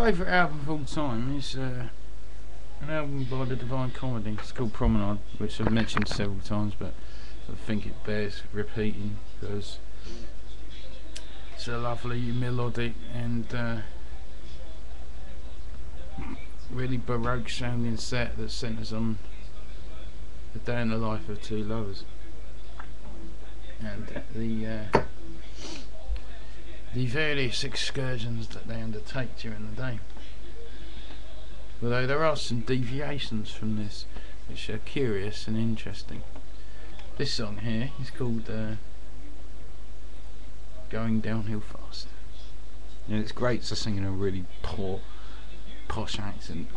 favourite album of all time is an album by the Divine Comedy. It's called Promenade, which I've mentioned several times, but I think it bears repeating because it's a lovely melodic and really baroque sounding set that centres on the day in the life of two lovers and the various excursions that they undertake during the day. Although there are some deviations from this which are curious and interesting. This song here is called Going Downhill Fast. And it's great to sing in a really posh accent.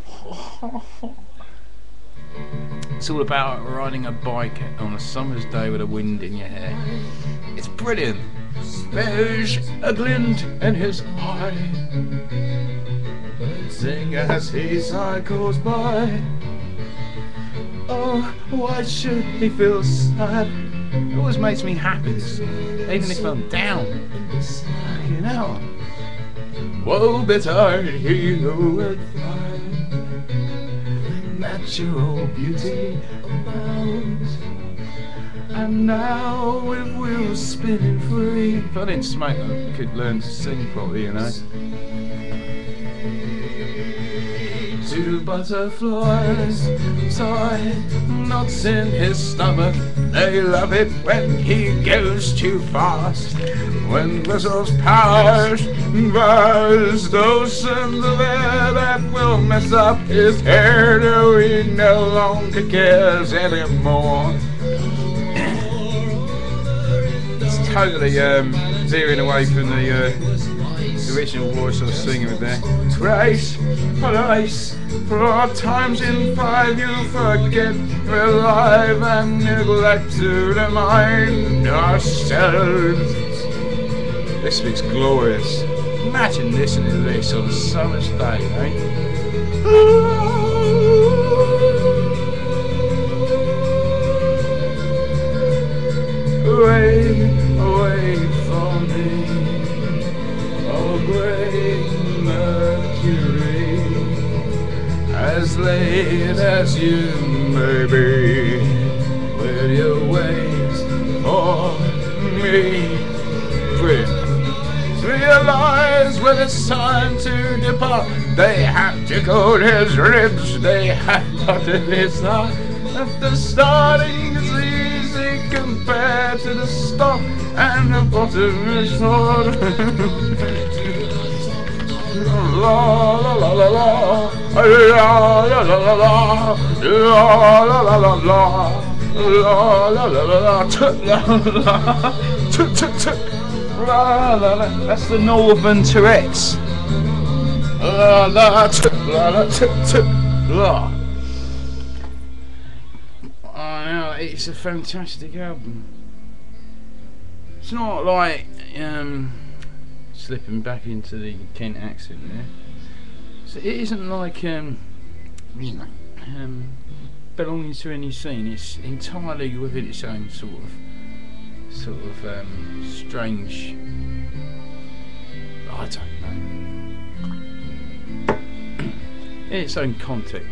It's all about riding a bike on a summer's day with a wind in your hair. It's brilliant. There's a glint in his eye, sing as he cycles by. Oh, why should he feel sad? It always makes me happy, this song, even if I'm down. You know, woe betide he who would find natural beauty abounds. And now with wheels spinning free. If I didn't smoke, I could learn to sing properly, you know. Two butterflies tie knots in his stomach. They love it when he goes too fast. When whistles pass, there's those in the air that will mess up his hair. No, he no longer cares anymore. It's totally veering away from the original voice I was singing with there. Grace, police, for all times in 5 you forget we're alive and neglect to remind ourselves. This bit's glorious. Imagine listening to this on a summer's day, eh? Away, away from me, oh great Mercury, as late as you may be, will you wait for me? Realize when it's time to depart, they have tickled his ribs, they have buttered his heart. At the starting is easy compared to the stop, and the bottom is hard. La la la la la, la la la la la, la la la la, la la la la. That's the Northern Tourette's. La la la la. It's a fantastic album. It's not like slipping back into the Kent accent there. So it isn't like belonging to any scene. It's entirely within its own sort of strange, I don't know, in its own context,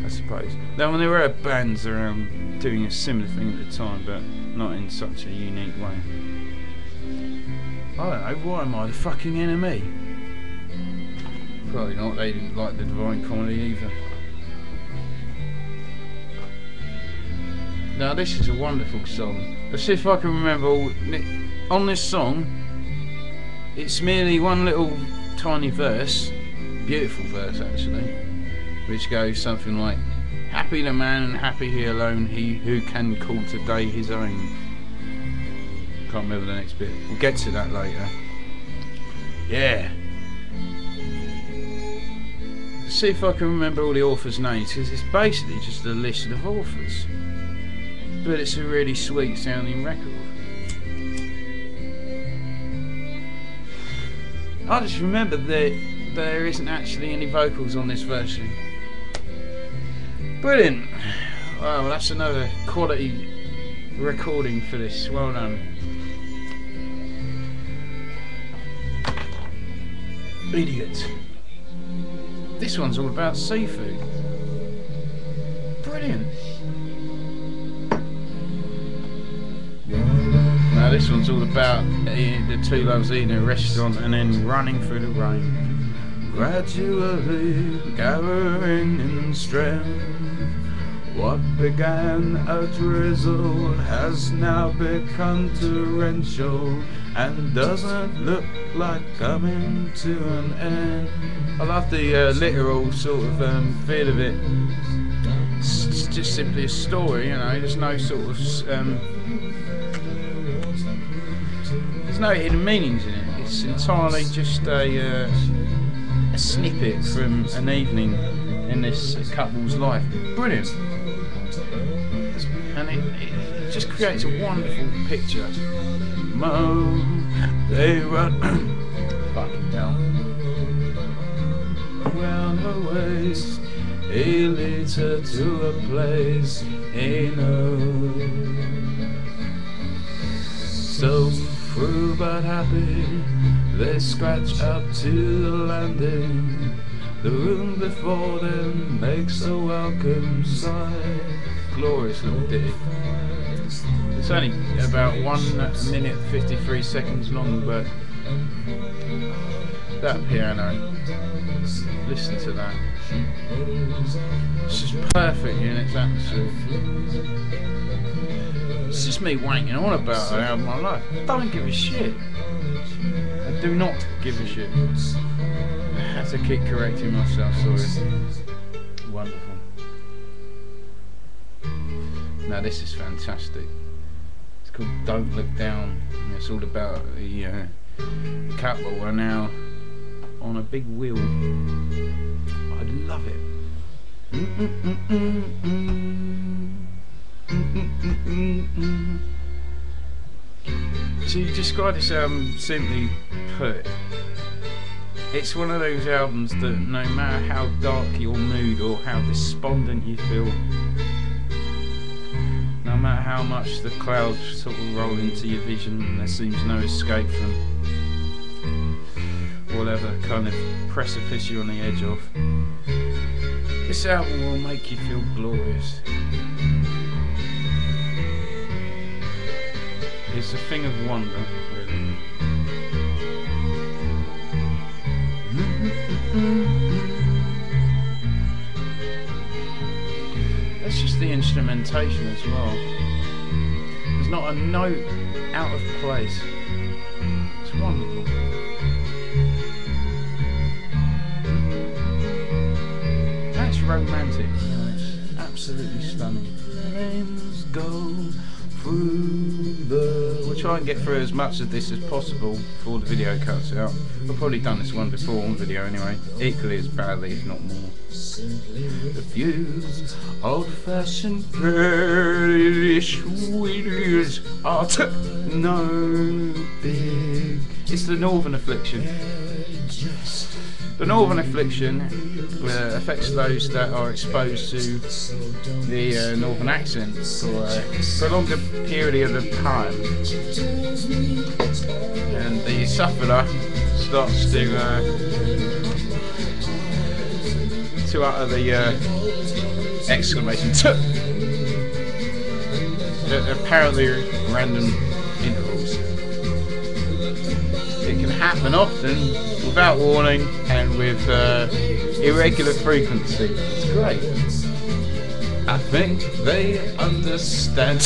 I suppose. Now, there were bands around doing a similar thing at the time, but not in such a unique way. I don't know, why am I the fucking enemy? Probably not, they didn't like the Divine Comedy either. Now this is a wonderful song. Let's see if I can remember on this song. It's merely one little tiny verse, beautiful verse actually, which goes something like, happy the man and happy he alone, he who can call today his own. Can't remember the next bit. We'll get to that later. Yeah. Let's see if I can remember all the authors' names, because it's basically just a list of authors. But it's a really sweet sounding record. I just remember that there isn't actually any vocals on this version. Brilliant. Well, that's another quality recording for this. Well done. Idiot. This one's all about seafood. Brilliant. Now this one's all about the two lovers eating at a restaurant and then running through the rain. Gradually gathering in strength, what began a drizzle has now become torrential and doesn't look like coming to an end. I love the literal sort of feel of it. It's just simply a story, you know, there's no sort of there's no hidden meanings in it. It's entirely just a snippet from an evening in this couple's life. Brilliant. And it just creates a wonderful picture. Mo, they run fucking hell. Round her waist, he leads her to a place he knows. So through but happy, they scratch up to the landing. The room before them makes a welcome sight. Glorious little ditty. It's only about 1 minute 53 seconds long, but that piano, listen to that. It's just perfect in its atmosphere. It's just me wanking on about an album I like. I don't give a shit. I do not give a shit. I have to keep correcting myself, sorry. Wonderful. Now this is fantastic. It's called Don't Look Down. And it's all about the couple are now on a big wheel. I love it. So you describe this album simply put, it's one of those albums that no matter how dark your mood or how despondent you feel, no matter how much the clouds sort of roll into your vision and there seems no escape from whatever kind of precipice you're on the edge of, this album will make you feel glorious. It's a thing of wonder, really. That's just the instrumentation as well. There's not a note out of place. It's wonderful. That's romantic. You know, it's absolutely stunning. Flames go through the... We'll try and get through as much of this as possible before the video cuts out. I've probably done this one before on video anyway, equally as badly if not more. The views, old-fashioned British wheels are no big. It's the Northern Affliction. The Northern Affliction affects those that are exposed to the Northern accent for a prolonged period of time, and the sufferer starts to utter the exclamation "t" at apparently random intervals. It can happen often, without warning, and with irregular frequency. It's great. I think they understand.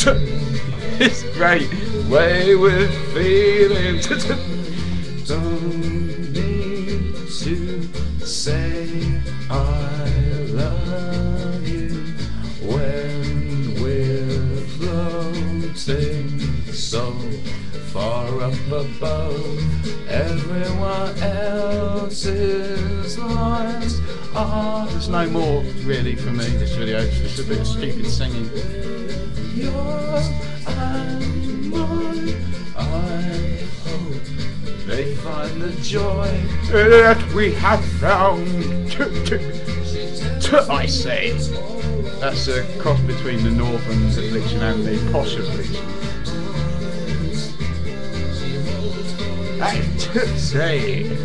It's great. Wayward feelings. Don't need to say I love you when we're floating so far up above everyone else's lives. There's no more really for me, this video. It's just a bit of stupid singing. Yours and mine, I hope they find the joy that we have found. I say. That's a cross between the Northern Affliction and the Posh Affliction. I say.